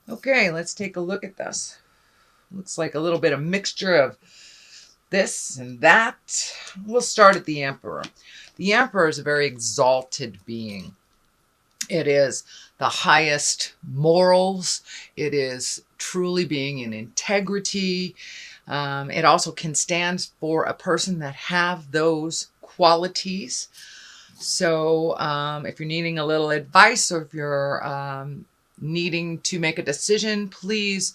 Okay, let's take a look at this. Looks like a little bit of mixture of this and that. We'll start at the Emperor. The Emperor is a very exalted being. It is the highest morals. It is truly being in integrity. It also can stand for a person that have those qualities. So if you're needing a little advice, or if you're needing to make a decision, please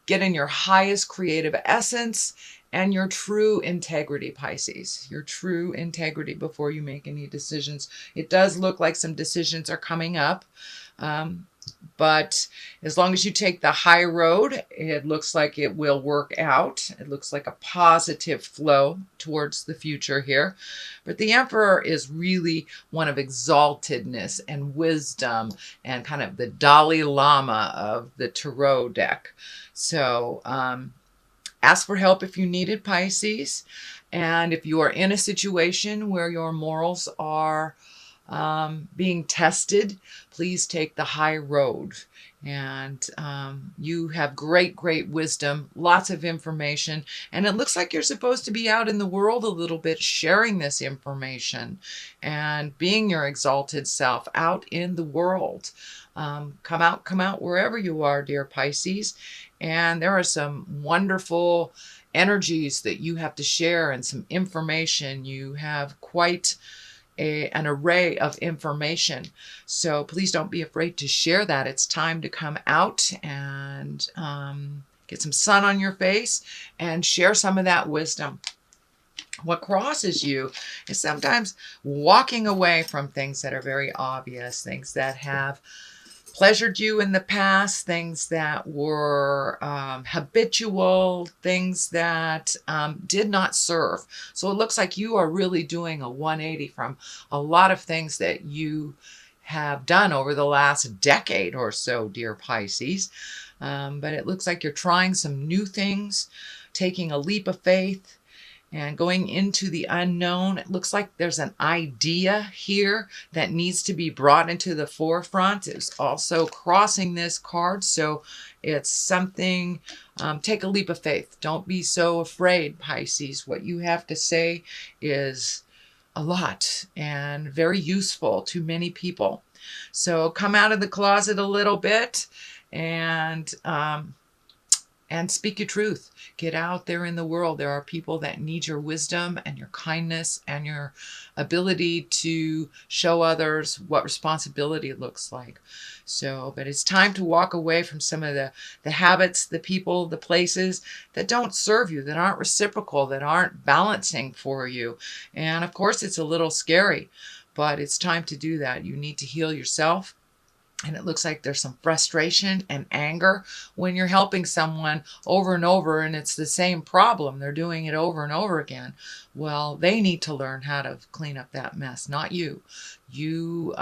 get in your highest creative essence and your true integrity, Pisces. Your true integrity before you make any decisions. It does look like some decisions are coming up. But as long as you take the high road, it looks like it will work out. It looks like a positive flow towards the future here. But the Emperor is really one of exaltedness and wisdom and kind of the Dalai Lama of the Tarot deck. So ask for help if you need it, Pisces. And if you are in a situation where your morals are being tested, please take the high road. And you have great, great wisdom, lots of information. And it looks like you're supposed to be out in the world a little bit, sharing this information and being your exalted self out in the world. Come out wherever you are, dear Pisces. And there are some wonderful energies that you have to share and some information. You have quite an array of information. So please don't be afraid to share that. It's time to come out and get some sun on your face and share some of that wisdom. What crosses you is sometimes walking away from things that are very obvious, things that have pleasured you in the past, things that were habitual, things that did not serve. So it looks like you are really doing a 180 from a lot of things that you have done over the last decade or so, dear Pisces. But it looks like you're trying some new things, taking a leap of faith, and going into the unknown. It looks like there's an idea here that needs to be brought into the forefront. It's also crossing this card. So it's something, take a leap of faith. Don't be so afraid, Pisces. What you have to say is a lot and very useful to many people. So come out of the closet a little bit and speak your truth. Get out there in the world. There are people that need your wisdom and your kindness and your ability to show others what responsibility looks like. So, but it's time to walk away from some of the habits, the people, the places that don't serve you, that aren't reciprocal, that aren't balancing for you. And of course, it's a little scary, but it's time to do that. You need to heal yourself. And it looks like there's some frustration and anger when you're helping someone over and over and it's the same problem. They're doing it over and over again. Well, they need to learn how to clean up that mess, not you. You,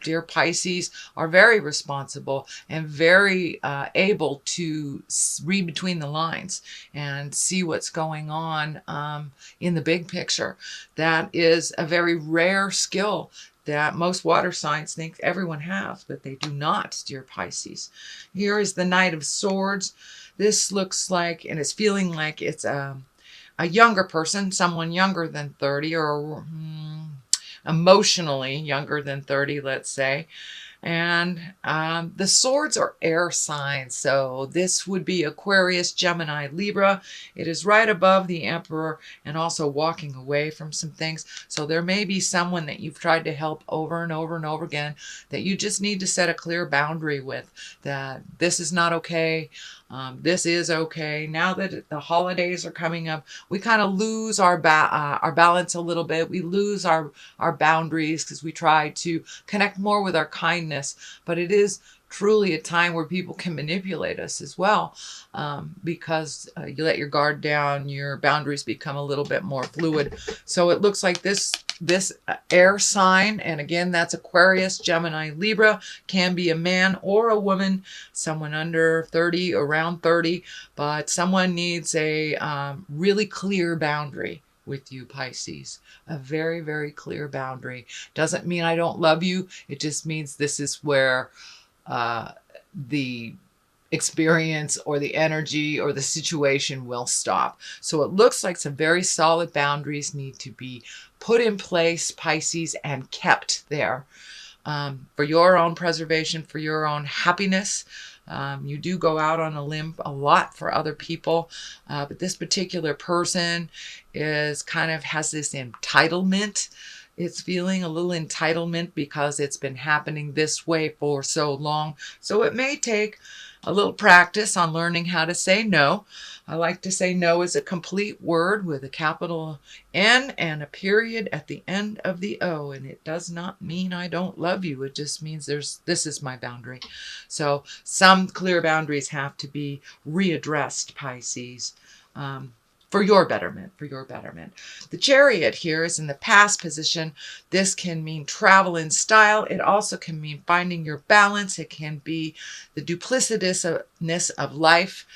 dear Pisces, are very responsible and very able to read between the lines and see what's going on in the big picture. That is a very rare skill that most water signs think everyone has, but they do not, dear Pisces. Here is the Knight of Swords. This looks like, and it's feeling like it's a younger person, someone younger than 30, or emotionally younger than 30, let's say. And the swords are air signs. So this would be Aquarius, Gemini, Libra. It is right above the Emperor and also walking away from some things. So there may be someone that you've tried to help over and over and over again that you just need to set a clear boundary with, that this is not okay. This is okay. Now that the holidays are coming up, we kind of lose our balance a little bit. We lose our boundaries because we try to connect more with our kindness. But it is truly a time where people can manipulate us as well, because you let your guard down, your boundaries become a little bit more fluid. So it looks like this air sign, and again, that's Aquarius, Gemini, Libra, can be a man or a woman, someone under 30, around 30, but someone needs a really clear boundary with you, Pisces. A very, very clear boundary. Doesn't mean I don't love you. It just means this is where the experience or the energy or the situation will stop. So it looks like some very solid boundaries need to be put in place, Pisces, and kept there for your own preservation, for your own happiness. You do go out on a limb a lot for other people, but this particular person is kind of has this entitlement. It's feeling a little entitlement because it's been happening this way for so long. So it may take a little practice on learning how to say no. I like to say no is a complete word with a capital N and a period at the end of the O. And it does not mean I don't love you. It just means this is my boundary. So some clear boundaries have to be readdressed, Pisces. For your betterment, for your betterment. The Chariot here is in the past position. This can mean travel in style. It also can mean finding your balance. It can be the duplicitousness of life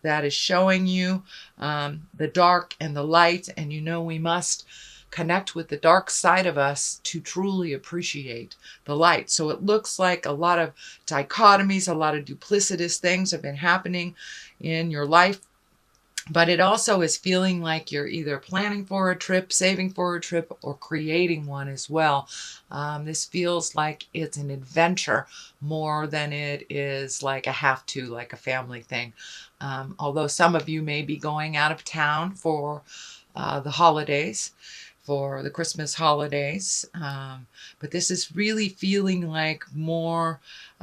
that is showing you the dark and the light. And you know we must connect with the dark side of us to truly appreciate the light. So it looks like a lot of dichotomies, a lot of duplicitous things have been happening in your life. But it also is feeling like you're either planning for a trip, saving for a trip, or creating one as well. This feels like it's an adventure more than it is like a have to, like a family thing. Although some of you may be going out of town for the holidays, for the Christmas holidays. But this is really feeling like more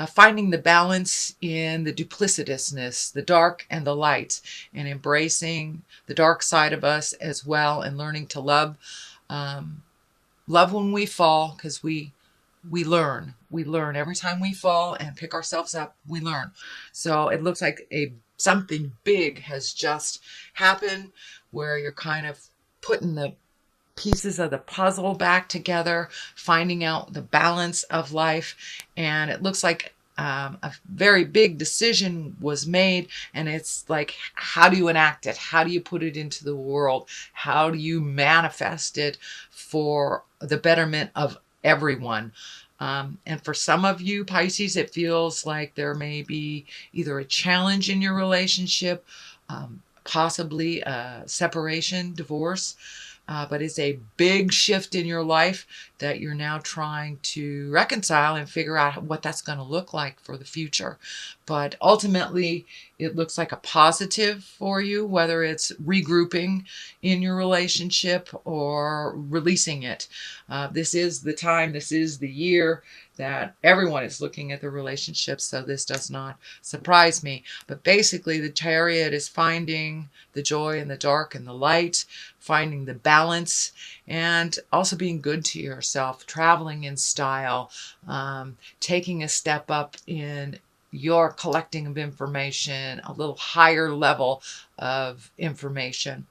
finding the balance in the duplicitousness, the dark and the light, and embracing the dark side of us as well, and learning to love. Love when we fall, because we learn. We learn every time we fall and pick ourselves up, we learn. So it looks like something big has just happened where you're kind of putting the pieces of the puzzle back together, finding out the balance of life. And it looks like a very big decision was made, and it's like, how do you enact it? How do you put it into the world? How do you manifest it for the betterment of everyone? And for some of you, Pisces, it feels like there may be either a challenge in your relationship, possibly a separation, divorce, but it's a big shift in your life that you're now trying to reconcile and figure out what that's going to look like for the future. But ultimately, it looks like a positive for you, whether it's regrouping in your relationship or releasing it. This is the time, this is the year that everyone is looking at the relationship, so this does not surprise me. But basically, the Chariot is finding the joy in the dark and the light, finding the balance, and also being good to yourself, traveling in style, taking a step up in your collecting of information, a little higher level of information.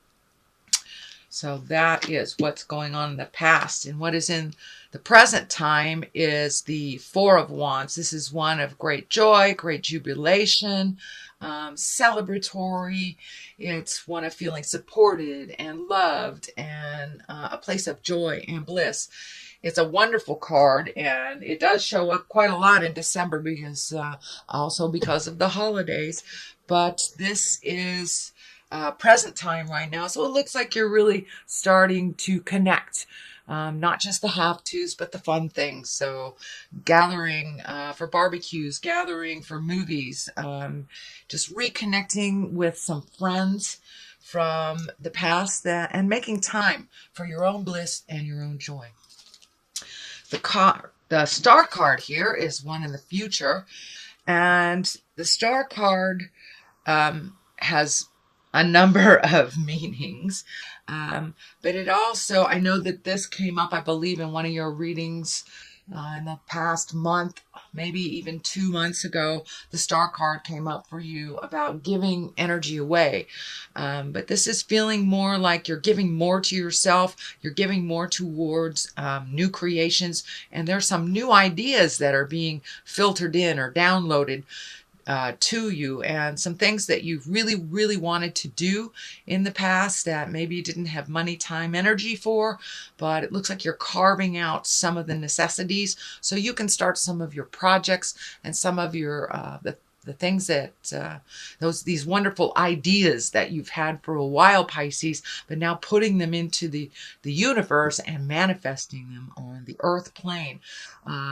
So that is what's going on in the past. And what is in the present time is the Four of Wands. This is one of great joy, great jubilation, celebratory. It's one of feeling supported and loved, and a place of joy and bliss. It's a wonderful card, and it does show up quite a lot in December because also because of the holidays. But this is present time right now. So it looks like you're really starting to connect. Not just the have-tos, but the fun things. So gathering for barbecues, gathering for movies, just reconnecting with some friends from the past and making time for your own bliss and your own joy. The star card here is one in the future, and the star card has a number of meanings. But it also, I know that this came up, I believe, in one of your readings in the past month, maybe even 2 months ago. The star card came up for you about giving energy away. But this is feeling more like you're giving more to yourself. You're giving more towards new creations. And there's some new ideas that are being filtered in or downloaded to you, and some things that you've really wanted to do in the past that maybe you didn't have money, time, energy for, but it looks like you're carving out some of the necessities so you can start some of your projects and some of your the things that these wonderful ideas that you've had for a while, Pisces, but now putting them into the universe and manifesting them on the earth plane.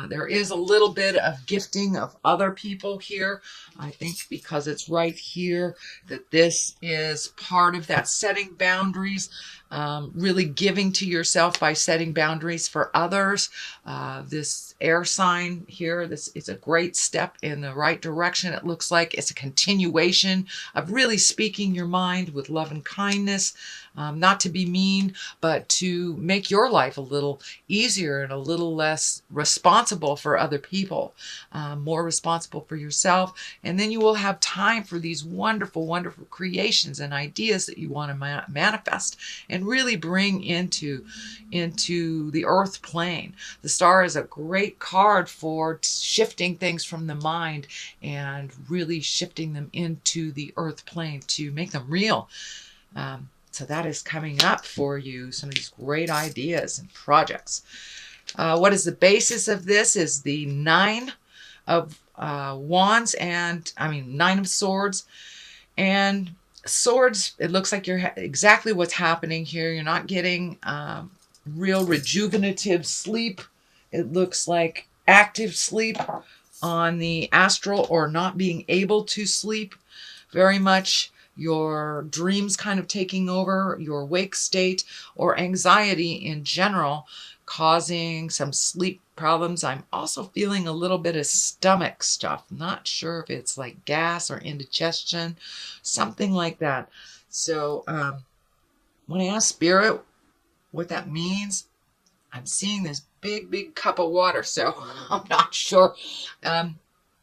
There is a little bit of gifting of other people here. I think because it's right here that this is part of that setting boundaries, really giving to yourself by setting boundaries for others. This air sign here, this is a great step in the right direction. It looks like it's a continuation of really speaking your mind with love and kindness, not to be mean, but to make your life a little easier and a little less responsible for other people, more responsible for yourself. And then you will have time for these wonderful, wonderful creations and ideas that you want to manifest and really bring into the earth plane. The star is a great card for shifting things from the mind and really shifting them into the earth plane to make them real. So that is coming up for you, some of these great ideas and projects. What is the basis of this is the Nine of Wands and, Nine of Swords. And Swords, it looks like you're exactly what's happening here. You're not getting real rejuvenative sleep. It looks like active sleep on the astral, or not being able to sleep very much. Your dreams kind of taking over your wake state, or anxiety in general, causing some sleep problems. I'm also feeling a little bit of stomach stuff. Not sure if it's like gas or indigestion, something like that. So when I ask Spirit what that means, I'm seeing this big cup of water. So I'm not sure.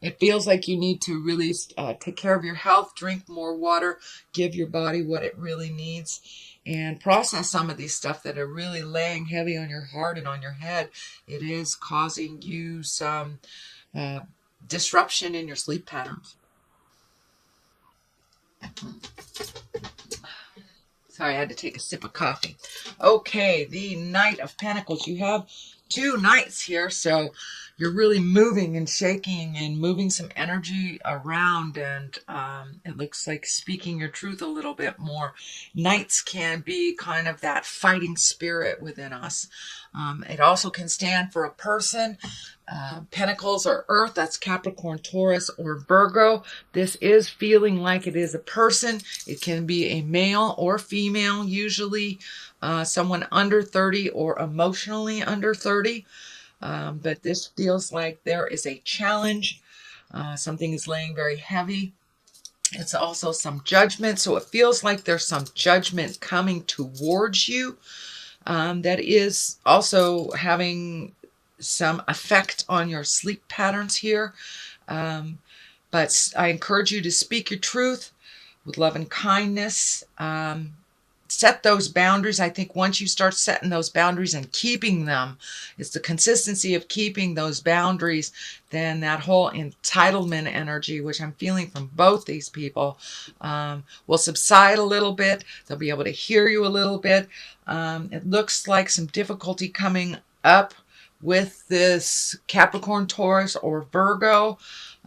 It feels like you need to really take care of your health, drink more water, give your body what it really needs, and process some of these stuff that are really laying heavy on your heart and on your head. It is causing you some disruption in your sleep patterns. Sorry, I had to take a sip of coffee. Okay, the Knight of Pentacles. You have two knights here, so you're really moving and shaking and moving some energy around, and it looks like speaking your truth a little bit more. Knights can be kind of that fighting spirit within us. It also can stand for a person. Pentacles are earth, that's Capricorn, Taurus, or Virgo. This is feeling like it is a person. It can be a male or female, usually someone under 30 or emotionally under 30. But this feels like there is a challenge. Something is laying very heavy. It's also some judgment. So it feels like there's some judgment coming towards you that is also having some effect on your sleep patterns here. But I encourage you to speak your truth with love and kindness. Set those boundaries. I think once you start setting those boundaries and keeping them, it's the consistency of keeping those boundaries, then that whole entitlement energy, which I'm feeling from both these people, will subside a little bit. They'll be able to hear you a little bit. It looks like some difficulty coming up with this Capricorn, Taurus, or Virgo.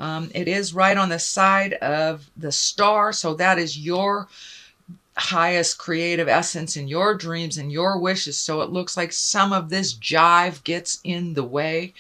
It is right on the side of the star, so that is your highest creative essence in your dreams and your wishes. So it looks like some of this jive gets in the way.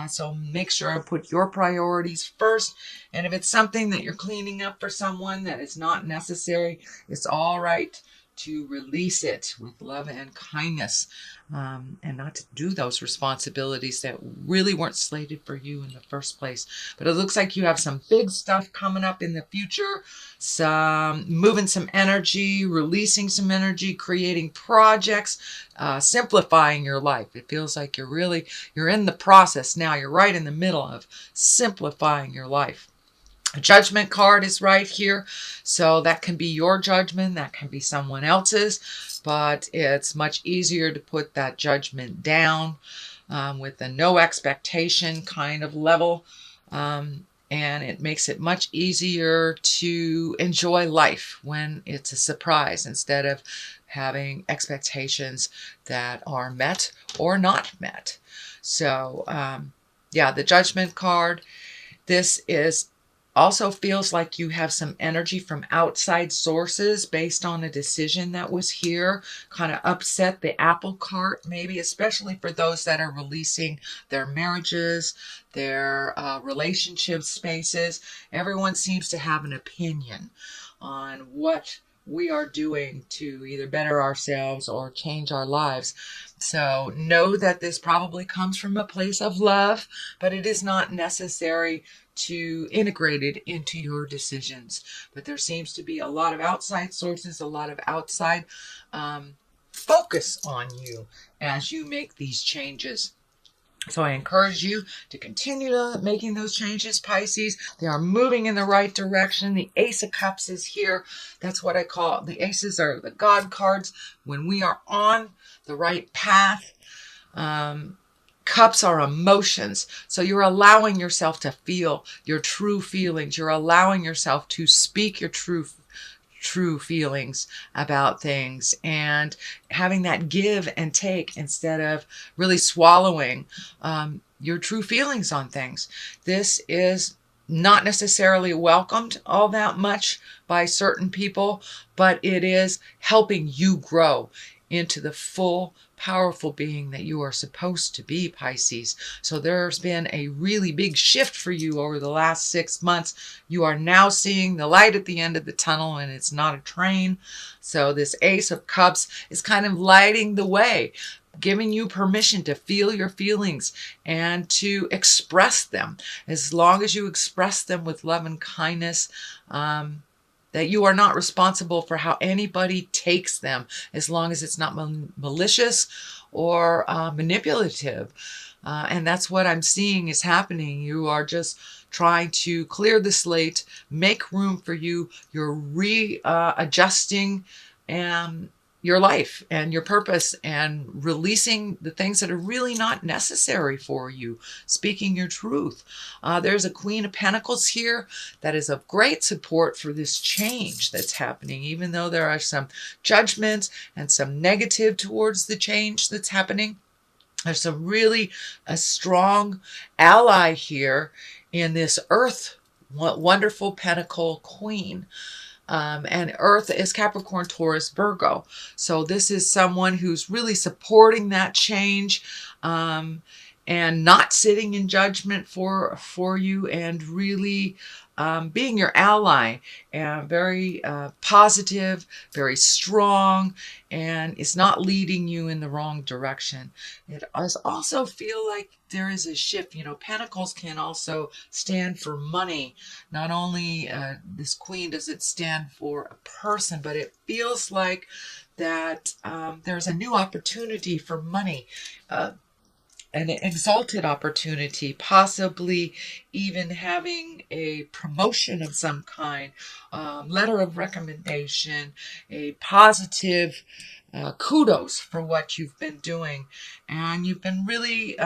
So make sure I put your priorities first. And if it's something that you're cleaning up for someone that is not necessary, it's all right to release it with love and kindness, and not to do those responsibilities that really weren't slated for you in the first place. But it looks like you have some big stuff coming up in the future, some moving some energy, releasing some energy, creating projects, simplifying your life. It feels like you're in the process now. You're right in the middle of simplifying your life. A judgment card is right here. So that can be your judgment. That can be someone else's. But it's much easier to put that judgment down with a no expectation kind of level. And it makes it much easier to enjoy life when it's a surprise, instead of having expectations that are met or not met. So, yeah, the judgment card. This is also feels like you have some energy from outside sources based on a decision that was here, kind of upset the apple cart, maybe, especially for those that are releasing their marriages, their relationship spaces. Everyone seems to have an opinion on what we are doing to either better ourselves or change our lives. So know that this probably comes from a place of love, but it is not necessary to integrate it into your decisions. But there seems to be a lot of outside sources, a lot of outside focus on you as you make these changes. So I encourage you to continue making those changes, Pisces. They are moving in the right direction. The Ace of Cups is here. That's what I call the aces are the God cards. When we are on the right path, cups are emotions. So you're allowing yourself to feel your true feelings. You're allowing yourself to speak your true feelings about things and having that give and take instead of really swallowing your true feelings on things. This is not necessarily welcomed all that much by certain people, but it is helping you grow into the full, powerful being that you are supposed to be, Pisces. So there's been a really big shift for you over the last 6 months. You are now seeing the light at the end of the tunnel, and it's not a train. So this Ace of Cups is kind of lighting the way, giving you permission to feel your feelings and to express them. As long as you express them with love and kindness, that you are not responsible for how anybody takes them, as long as it's not malicious or manipulative. And that's what I'm seeing is happening. You are just trying to clear the slate, make room for you. You're readjusting your life and your purpose and releasing the things that are really not necessary for you, speaking your truth. There's a Queen of Pentacles here that is of great support for this change that's happening, even though there are some judgments and some negative towards the change that's happening. There's a strong ally here in this Earth, wonderful Pentacle Queen. And Earth is Capricorn, Taurus, Virgo. So this is someone who's really supporting that change and not sitting in judgment for you, and really being your ally, and very positive, very strong, and it's not leading you in the wrong direction. It does also feel like there is a shift. You know, Pentacles can also stand for money. Not only this Queen does it stand for a person, but it feels like that there's a new opportunity for money. An exalted opportunity, possibly even having a promotion of some kind, letter of recommendation, a positive kudos for what you've been doing. And you've been really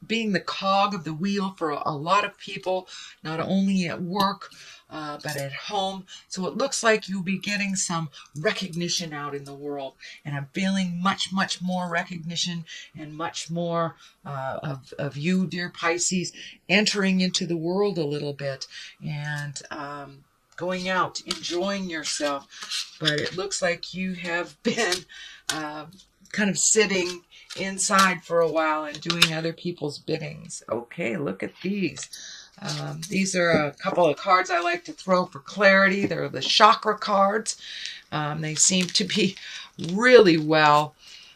being the cog of the wheel for a lot of people, not only at work, but at home. So it looks like you'll be getting some recognition out in the world. And I'm feeling much, much more recognition and much more of you, dear Pisces, entering into the world a little bit and going out, enjoying yourself. But it looks like you have been kind of sitting inside for a while and doing other people's biddings. Okay, look at these. These are a couple of cards I like to throw for clarity. They're the chakra cards. They seem to be really well,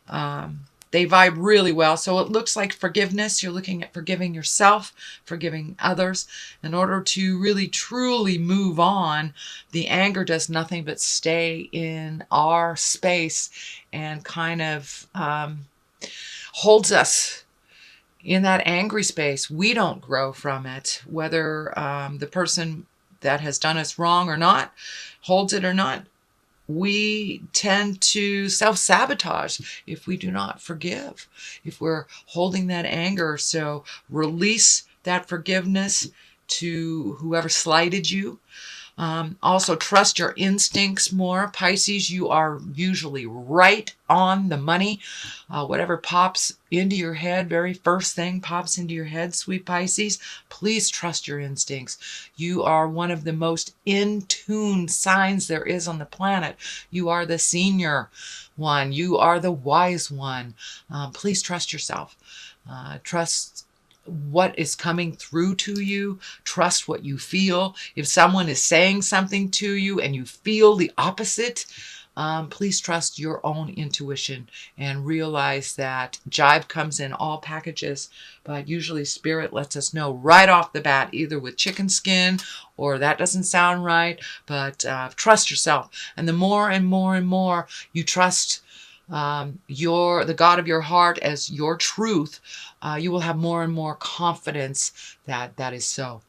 they vibe really well. So it looks like forgiveness. You're looking at forgiving yourself, forgiving others. In order to really truly move on, the anger does nothing but stay in our space and kind of holds us in that angry space. We don't grow from it, whether the person that has done us wrong or not holds it or not. We tend to self-sabotage if we do not forgive, if we're holding that anger. So release that forgiveness to whoever slighted you. Also, trust your instincts more. Pisces, you are usually right on the money. Whatever pops into your head, very first thing pops into your head, sweet Pisces, please trust your instincts. You are one of the most in tune signs there is on the planet. You are the senior one. You are the wise one. Please trust yourself. Trust what is coming through to you. Trust what you feel. If someone is saying something to you and you feel the opposite, please trust your own intuition and realize that jive comes in all packages, but usually spirit lets us know right off the bat, either with chicken skin or that doesn't sound right, but trust yourself. And the more and more and more you trust the God of your heart as your truth, you will have more and more confidence that that is so.